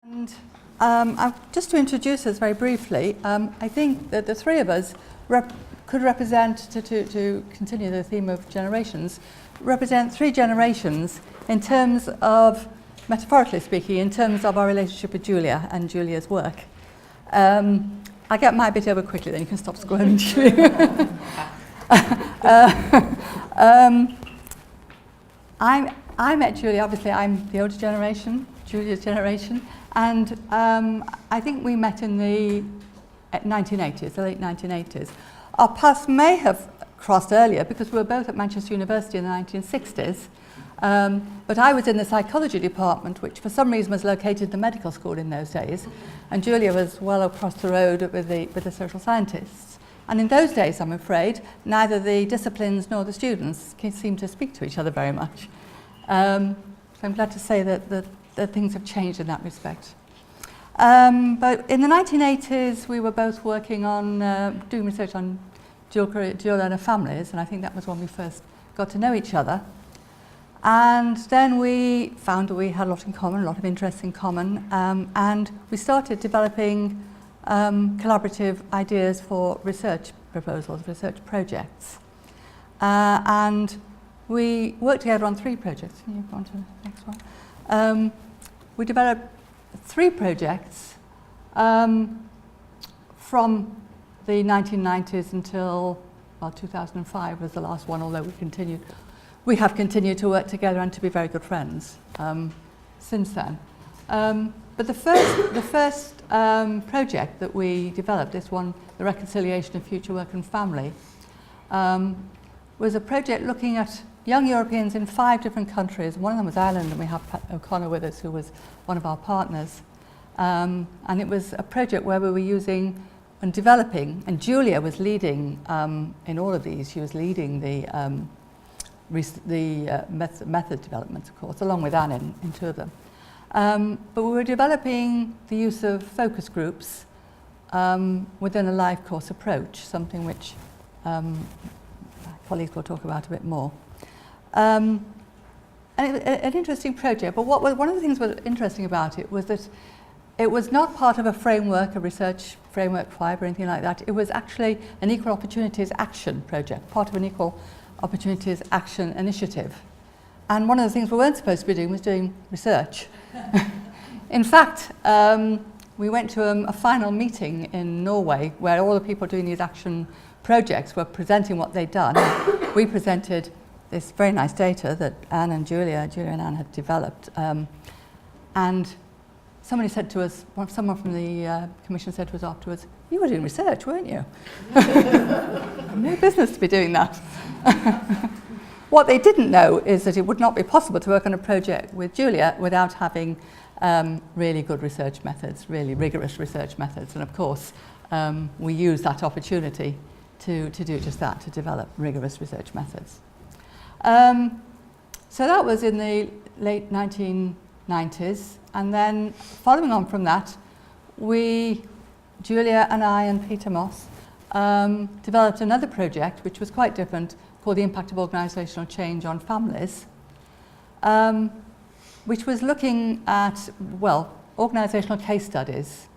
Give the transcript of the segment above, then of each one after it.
And just to introduce us very briefly, I think that the three of us could represent, to continue the theme of generations, represent three generations in terms of, metaphorically speaking, in terms of our relationship with Julia and Julia's work. I'll get my bit over quickly, then you can stop scrolling. I met Julia, obviously I'm the older generation, Julia's generation, and I think we met in the 1980s, the late 1980s. Our paths may have crossed earlier because we were both at Manchester University in the 1960s, but I was in the psychology department, which for some reason was located in the medical school in those days, and Julia was well across the road with the social scientists. And in those days, I'm afraid, neither the disciplines nor the students seemed to speak to each other very much. So I'm glad to say that things have changed in that respect. But in the 1980s, we were both working on doing research on dual learner families, and I think that was when we first got to know each other. And then we found that we had a lot in common, a lot of interests in common, and we started developing collaborative ideas for research proposals, research projects. And we worked together on three projects. Can you go on to the next one? We developed three projects from the 1990s until, well, 2005 was the last one, although we have continued to work together and to be very good friends since then. But the first project that we developed, this one, the Reconciliation of Future Work and Family, was a project looking at young Europeans in 5 different countries. One of them was Ireland, and we have Pat O'Connor with us, who was one of our partners. And it was a project where we were using and developing, and Julia was leading in all of these. She was leading the method development, of course, along with Anne in 2 of them. But we were developing the use of focus groups within a live course approach, something which colleagues will talk about a bit more. And an interesting project, but one of the things that was interesting about it was that it was not part of a framework, a research framework 5 or anything like that. It was actually an equal opportunities action project, part of an equal opportunities action initiative. And one of the things we weren't supposed to be doing was doing research. In fact, we went to a final meeting in Norway where all the people doing these action projects were presenting what they'd done. We presented this very nice data that Anne and Julia and Anne had developed. And somebody said to us, someone from the commission said to us afterwards, "You were doing research, weren't you?" No business to be doing that. What they didn't know is that it would not be possible to work on a project with Julia without having really good research methods, really rigorous research methods. And of course, we used that opportunity to do just that, to develop rigorous research methods. So that was in the late 1990s. And then following on from that, Julia and I and Peter Moss, developed another project which was quite different, called the Impact of Organisational Change on Families, which was looking at, well, organisational case studies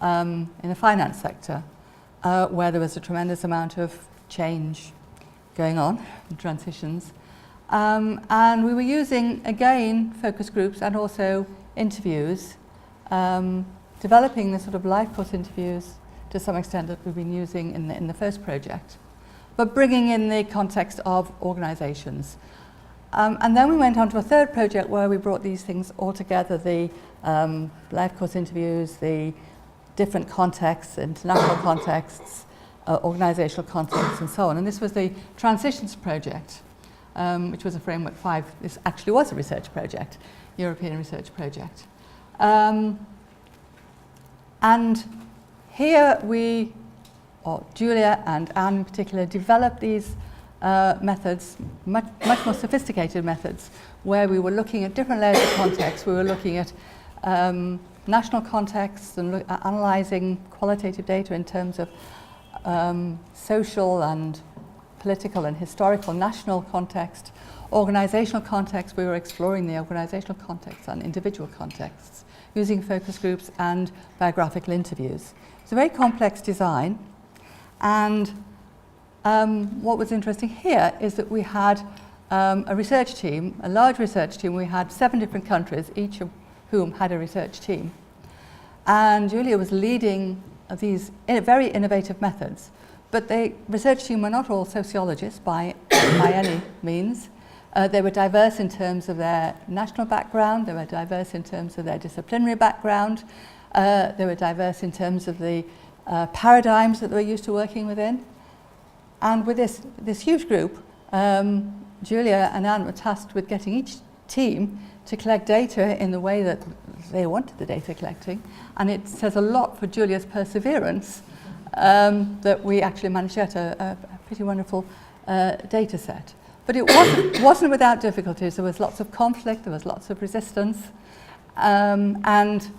in the finance sector, where there was a tremendous amount of change going on, transitions. And we were using, again, focus groups and also interviews, developing the sort of life course interviews to some extent that we've been using in the first project, but bringing in the context of organisations. And then we went on to a third project where we brought these things all together, the life course interviews, the different contexts, international contexts, organisational contexts, and so on. And this was the Transitions project, which was a Framework 5. This actually was a research project, European research project. And here Julia and Anne in particular, developed these methods, much more sophisticated methods, where we were looking at different layers of context. We were looking at national contexts and analysing qualitative data in terms of social and political and historical national context, organisational context. We were exploring the organisational context and individual contexts, using focus groups and biographical interviews. It's a very complex design, and what was interesting here is that we had a research team, a large research team. We had 7 different countries, each of whom had a research team. And Julia was leading these very innovative methods. But the research team were not all sociologists by any means. They were diverse in terms of their national background, they were diverse in terms of their disciplinary background, they were diverse in terms of the paradigms that they were used to working within. And with this huge group, Julia and Anne were tasked with getting each team to collect data in the way that they wanted the data collecting. And it says a lot for Julia's perseverance that we actually managed to get a pretty wonderful data set. But it wasn't without difficulties. There was lots of conflict, there was lots of resistance. And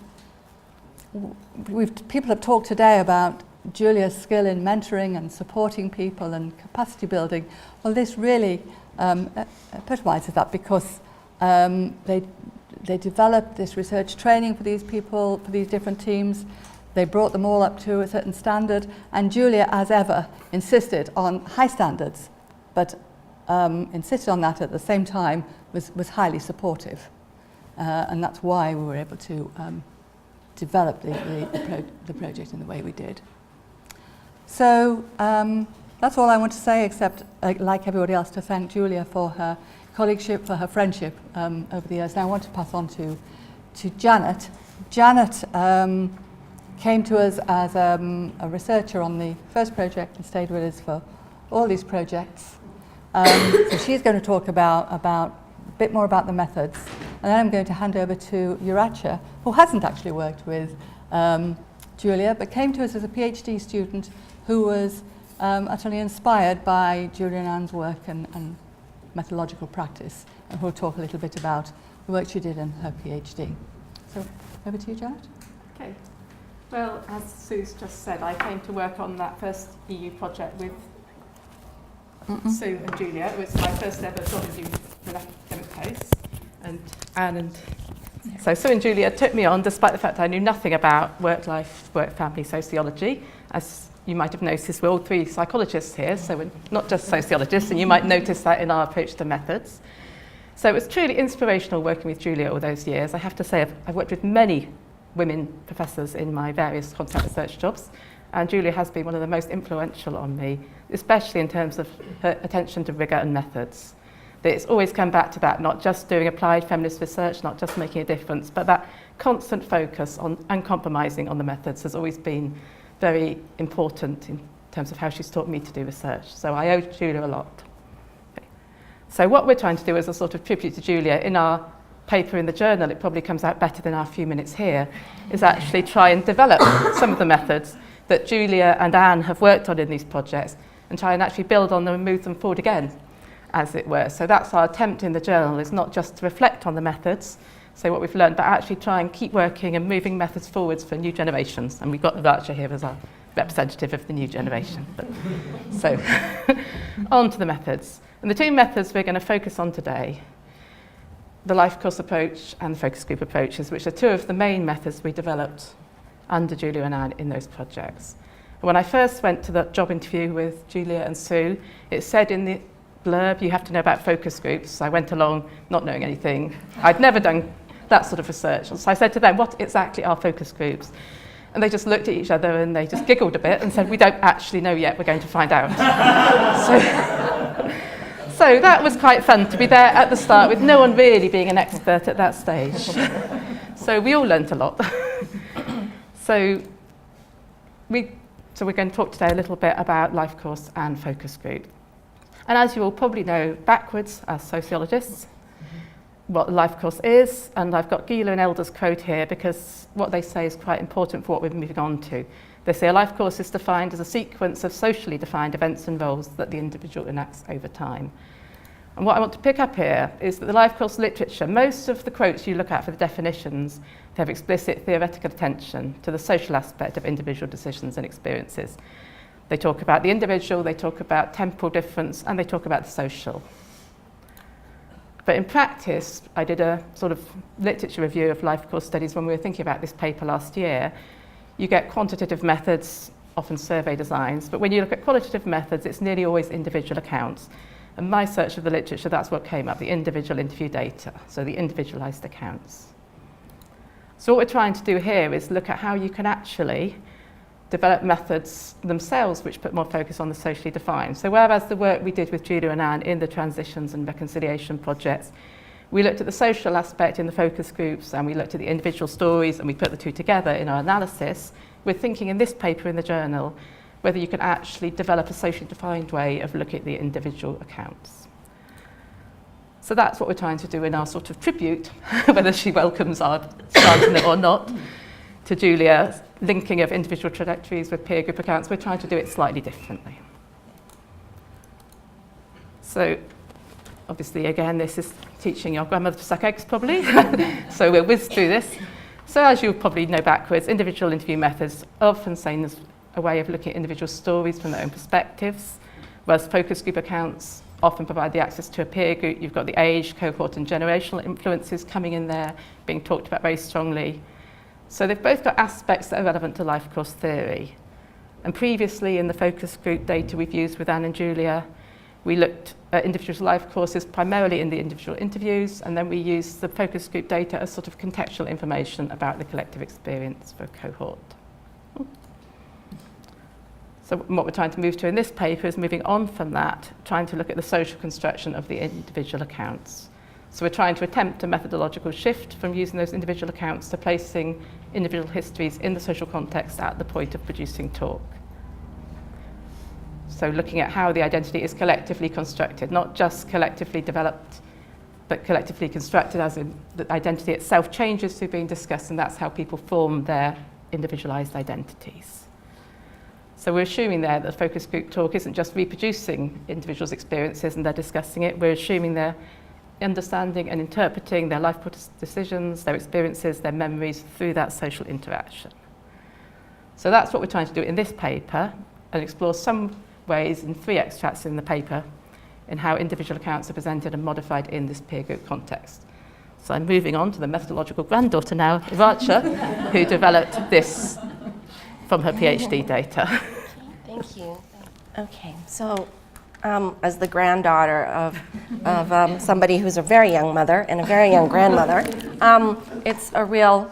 people have talked today about Julia's skill in mentoring and supporting people and capacity building. Well, this really epitomizes that, because they developed this research training for these people, for these different teams. They brought them all up to a certain standard, and Julia, as ever, insisted on high standards, but insisted on that at the same time was highly supportive. And that's why we were able to develop the project in the way we did. So that's all I want to say, except, like everybody else, to thank Julia for her colleagueship, for her friendship over the years. Now I want to pass on to Janet. Janet came to us as a researcher on the first project and stayed with us for all these projects. So she's going to talk about a bit more about the methods, and then I'm going to hand over to Uracha, who hasn't actually worked with Julia, but came to us as a PhD student who was utterly inspired by Julia and Anne's work and methodological practice, and who'll talk a little bit about the work she did in her PhD. So over to you, Janet. Okay. Well, as Sue's just said, I came to work on that first EU project with Sue and Julia. It was my first ever job in an academic post. And Anne and so Sue and Julia took me on despite the fact I knew nothing about work-life, work-family sociology. As you might have noticed, we're all 3 psychologists here, so we're not just sociologists, and you might notice that in our approach to methods. So it was truly inspirational working with Julia all those years. I have to say I've worked with many women professors in my various contract research jobs, and Julia has been one of the most influential on me, especially in terms of her attention to rigour and methods. That it's always come back to that, not just doing applied feminist research, not just making a difference, but that constant focus on uncompromising on the methods has always been very important in terms of how she's taught me to do research. So I owe Julia a lot. Okay. So what we're trying to do as a sort of tribute to Julia in our paper in the journal, it probably comes out better than our few minutes here, is actually try and develop some of the methods that Julia and Anne have worked on in these projects and try and actually build on them and move them forward again, as it were. So that's our attempt in the journal, is not just to reflect on the methods, say what we've learned, but actually try and keep working and moving methods forwards for new generations. And we've got Uracha here as our representative of the new generation. But, so on to the methods. And the 2 methods we're going to focus on today, the life course approach and the focus group approaches, which are 2 of the main methods we developed under Julia and Anne in those projects. And when I first went to the job interview with Julia and Sue, it said in the blurb, you have to know about focus groups. So I went along not knowing anything. I'd never done that sort of research. So I said to them, what exactly are focus groups? And they just looked at each other and they just giggled a bit and said, we don't actually know yet, we're going to find out. So that was quite fun to be there at the start with no one really being an expert at that stage. So we all learnt a lot. So we're going to talk today a little bit about life course and focus group. And as you all probably know backwards as sociologists, what the life course is, and I've got Gila and Elder's quote here because what they say is quite important for what we're moving on to. They say a life course is defined as a sequence of socially defined events and roles that the individual enacts over time. And what I want to pick up here is that the life course literature, most of the quotes you look at for the definitions, they have explicit theoretical attention to the social aspect of individual decisions and experiences. They talk about the individual, they talk about temporal difference, and they talk about the social. But in practice, I did a sort of literature review of life course studies when we were thinking about this paper last year. You get quantitative methods, often survey designs, but when you look at qualitative methods, it's nearly always individual accounts. And my search of the literature, that's what came up, the individual interview data, so the individualised accounts. So what we're trying to do here is look at how you can actually develop methods themselves which put more focus on the socially defined. So whereas the work we did with Julia and Anne in the transitions and reconciliation projects, we looked at the social aspect in the focus groups and we looked at the individual stories and we put the two together in our analysis, we're thinking in this paper in the journal whether you can actually develop a socially defined way of looking at the individual accounts. So that's what we're trying to do in our sort of tribute, whether she welcomes our starting it or not, to Julia, linking of individual trajectories with peer group accounts. We're trying to do it slightly differently. So obviously, again, this is teaching your grandmother to suck eggs, probably. So we'll whiz through this. So as you probably know backwards, individual interview methods are often seen as a way of looking at individual stories from their own perspectives, whereas focus group accounts often provide the access to a peer group. You've got the age, cohort and generational influences coming in there, being talked about very strongly. So they've both got aspects that are relevant to life course theory. And previously in the focus group data we've used with Anne and Julia, we looked at individual life courses primarily in the individual interviews, and then we used the focus group data as sort of contextual information about the collective experience for a cohort. So what we're trying to move to in this paper is moving on from that, trying to look at the social construction of the individual accounts. So we're trying to attempt a methodological shift from using those individual accounts to placing individual histories in the social context at the point of producing talk. So looking at how the identity is collectively constructed, not just collectively developed, but collectively constructed, as in the identity itself changes through being discussed, and that's how people form their individualized identities. So we're assuming there that the focus group talk isn't just reproducing individuals' experiences and they're discussing it. We're assuming they're understanding and interpreting their life decisions, their experiences, their memories through that social interaction. So that's what we're trying to do in this paper, and explore some ways in 3 extracts in the paper in how individual accounts are presented and modified in this peer group context. So I'm moving on to the methodological granddaughter now, Uracha, who developed this from her PhD data. Thank you. Okay, so as the granddaughter of somebody who's a very young mother and a very young grandmother, it's a real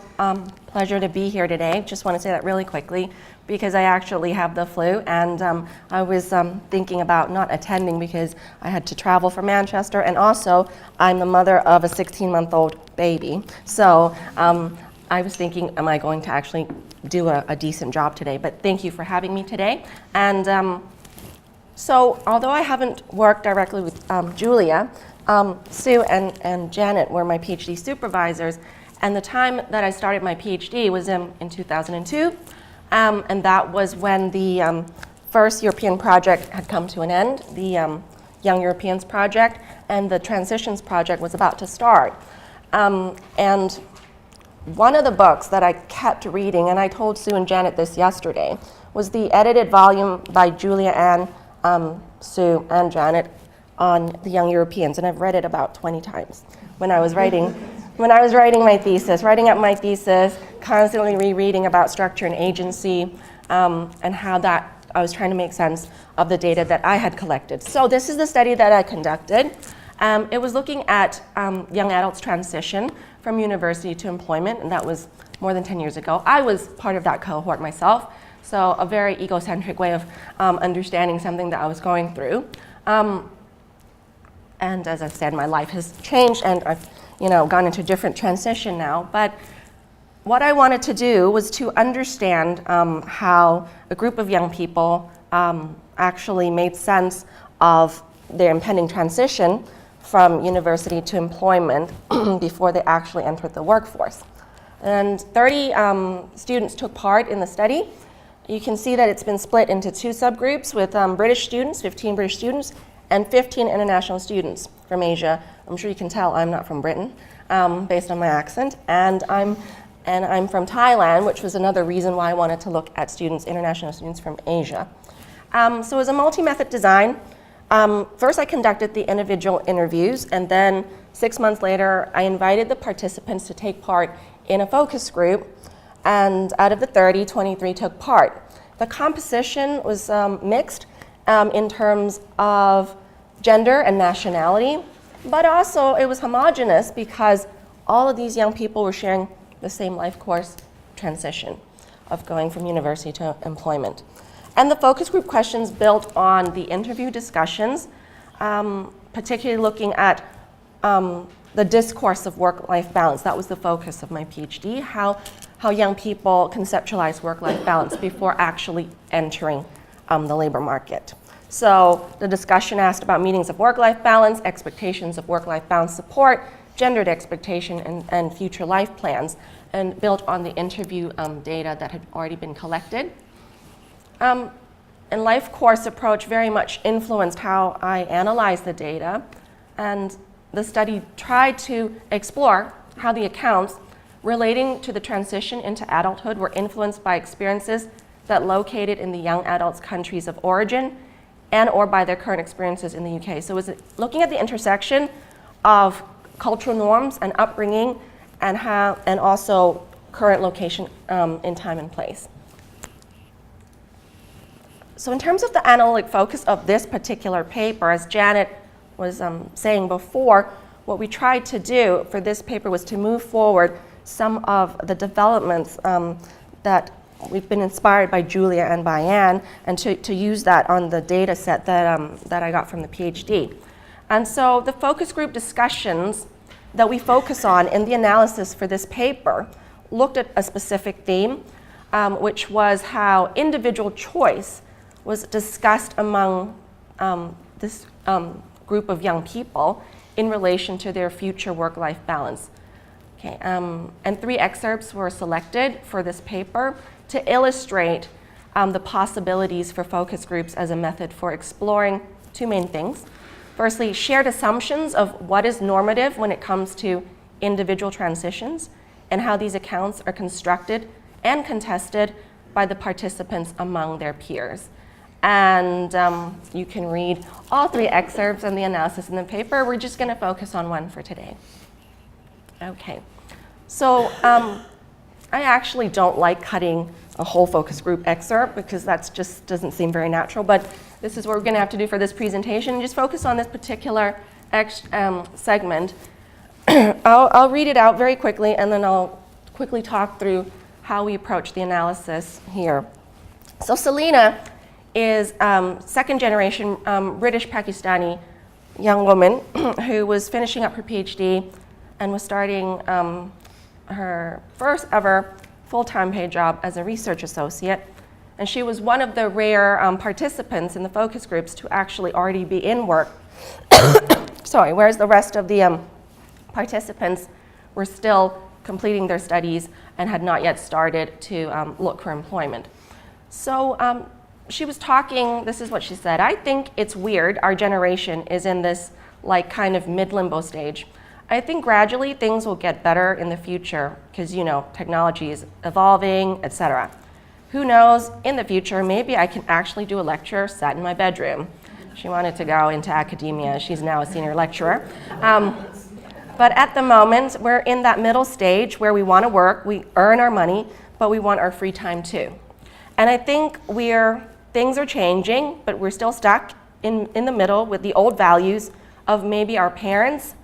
pleasure to be here today. Just want to say that really quickly because I actually have the flu, and I was thinking about not attending because I had to travel from Manchester, and also I'm the mother of a 16-month-old baby. So I was thinking, am I going to actually do a decent job today? But thank you for having me today. And so although I haven't worked directly with Julia, Sue and Janet were my PhD supervisors, and the time that I started my PhD was in 2002, and that was when the first European project had come to an end, the Young Europeans project, and the Transitions project was about to start. And one of the books that I kept reading, and I told Sue and Janet this yesterday, was the edited volume by Julia Ann, Sue, and Janet on the Young Europeans, and I've read it about 20 times when I was writing my thesis, writing up my thesis, constantly rereading about structure and agency, and how that I was trying to make sense of the data that I had collected. So this is the study that I conducted. It was looking at young adults' transition from university to employment, and that was more than 10 years ago. I was part of that cohort myself, so a very egocentric way of understanding something that I was going through. And as I said, my life has changed, and I've gone into a different transition now. But what I wanted to do was to understand how a group of young people actually made sense of their impending transition from university to employment before they actually entered the workforce. And 30 students took part in the study. You can see that it's been split into 2 subgroups with British students, 15 British students, and 15 international students from Asia. I'm sure you can tell I'm not from Britain, based on my accent, and I'm from Thailand, which was another reason why I wanted to look at students, international students from Asia. So it was a multi-method design. First, I conducted the individual interviews, and then 6 months later, I invited the participants to take part in a focus group, and out of the 30, 23 took part. The composition was mixed in terms of gender and nationality, but also it was homogeneous because all of these young people were sharing the same life course transition of going from university to employment. And the focus group questions built on the interview discussions, particularly looking at the discourse of work-life balance. That was the focus of my PhD, how young people conceptualize work-life balance before actually entering the labor market. So the discussion asked about meanings of work-life balance, expectations of work-life balance support, gendered expectation, and future life plans, and built on the interview data that had already been collected. And life course approach very much influenced how I analyzed the data, and the study tried to explore how the accounts relating to the transition into adulthood were influenced by experiences that located in the young adults' countries of origin and or by their current experiences in the UK. So it was looking at the intersection of cultural norms and upbringing and also current location in time and place. So in terms of the analytic focus of this particular paper, as Janet was saying before, what we tried to do for this paper was to move forward some of the developments that we've been inspired by Julia and by Anne, and to use that on the data set that I got from the PhD. And so the focus group discussions that we focus on in the analysis for this paper looked at a specific theme, which was how individual choice was discussed among this group of young people in relation to their future work-life balance. Okay, and 3 excerpts were selected for this paper to illustrate the possibilities for focus groups as a method for exploring 2 main things. Firstly, shared assumptions of what is normative when it comes to individual transitions and how these accounts are constructed and contested by the participants among their peers. And you can read all 3 excerpts and the analysis in the paper. We're just going to focus on one for today. Okay, so I actually don't like cutting a whole focus group excerpt because that just doesn't seem very natural, but this is what we're going to have to do for this presentation. Just focus on this particular segment. I'll read it out very quickly, and then I'll quickly talk through how we approach the analysis here. So Selena is second generation British Pakistani young woman who was finishing up her PhD and was starting her first ever full-time paid job as a research associate. And she was one of the rare participants in the focus groups to actually already be in work. Sorry, whereas the rest of the participants were still completing their studies and had not yet started to look for employment. So she was talking, this is what she said: "I think it's weird our generation is in this like kind of mid-limbo stage. I think gradually things will get better in the future because, you know, technology is evolving, etc. Who knows, in the future, maybe I can actually do a lecture sat in my bedroom." She wanted to go into academia. She's now a senior lecturer. But at the moment, we're in that middle stage where we want to work, we earn our money, but we want our free time too. And I think things are changing, but we're still stuck in the middle with the old values of maybe our parents.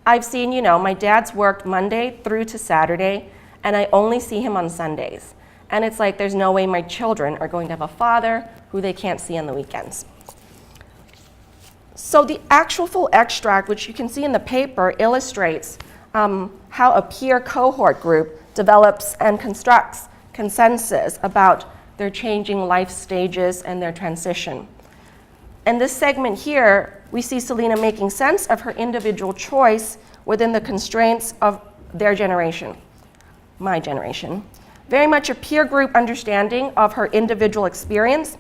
I've seen, you know, my dad's worked Monday through to Saturday, and I only see him on Sundays. And it's like there's no way my children are going to have a father who they can't see on the weekends. So the actual full extract, which you can see in the paper, illustrates how a peer cohort group develops and constructs consensus about their changing life stages and their transition. In this segment here, we see Selena making sense of her individual choice within the constraints of their generation, my generation. Very much a peer group understanding of her individual experience,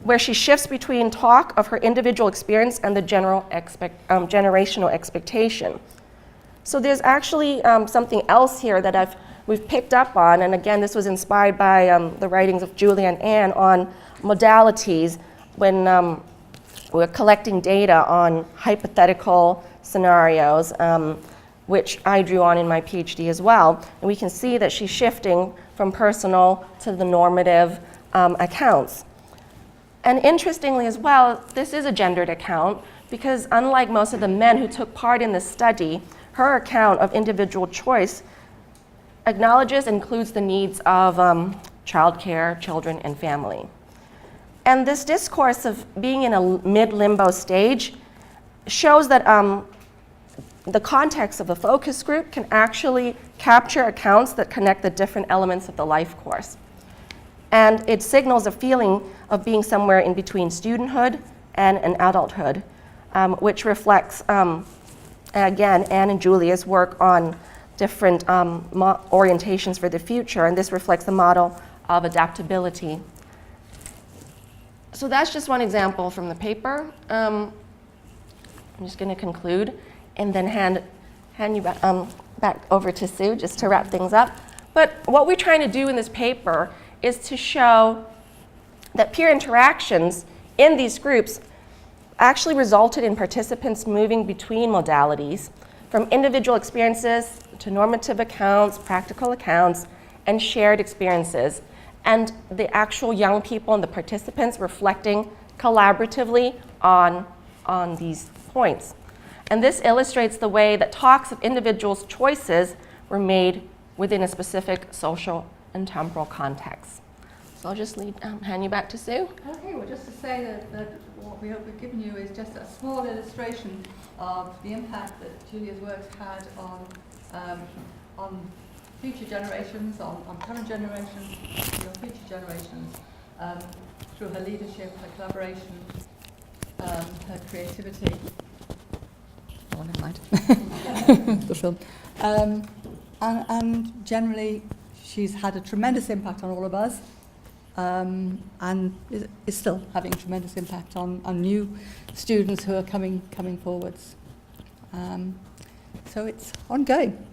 where she shifts between talk of her individual experience and the general generational expectation. So there's actually something else here that we've picked up on, and again, this was inspired by the writings of Julia and Anne on modalities when we're collecting data on hypothetical scenarios, which I drew on in my PhD as well. And we can see that she's shifting from personal to the normative accounts. And interestingly as well, this is a gendered account because unlike most of the men who took part in this study, her account of individual choice acknowledges and includes the needs of childcare, children, and family. And this discourse of being in a mid-limbo stage shows that the context of a focus group can actually capture accounts that connect the different elements of the life course. And it signals a feeling of being somewhere in between studenthood and an adulthood, which reflects, again, Anne and Julia's work on different orientations for the future, and this reflects the model of adaptability. So that's just one example from the paper. I'm just going to conclude and then hand you back over to Sue just to wrap things up. But what we're trying to do in this paper is to show that peer interactions in these groups actually resulted in participants moving between modalities, from individual experiences to normative accounts, practical accounts, and shared experiences. And the actual young people and the participants reflecting collaboratively on these points. And this illustrates the way that talks of individuals' choices were made within a specific social and temporal context. So I'll just hand you back to Sue. Okay, well, just to say that what we hope we've given you is just a small illustration of the impact that Julia's works had on future generations, on current generations, future generations, through her leadership, her collaboration, her creativity. Oh, never mind. The film. And generally, she's had a tremendous impact on all of us, and is still having tremendous impact on new students who are coming forwards. So it's ongoing.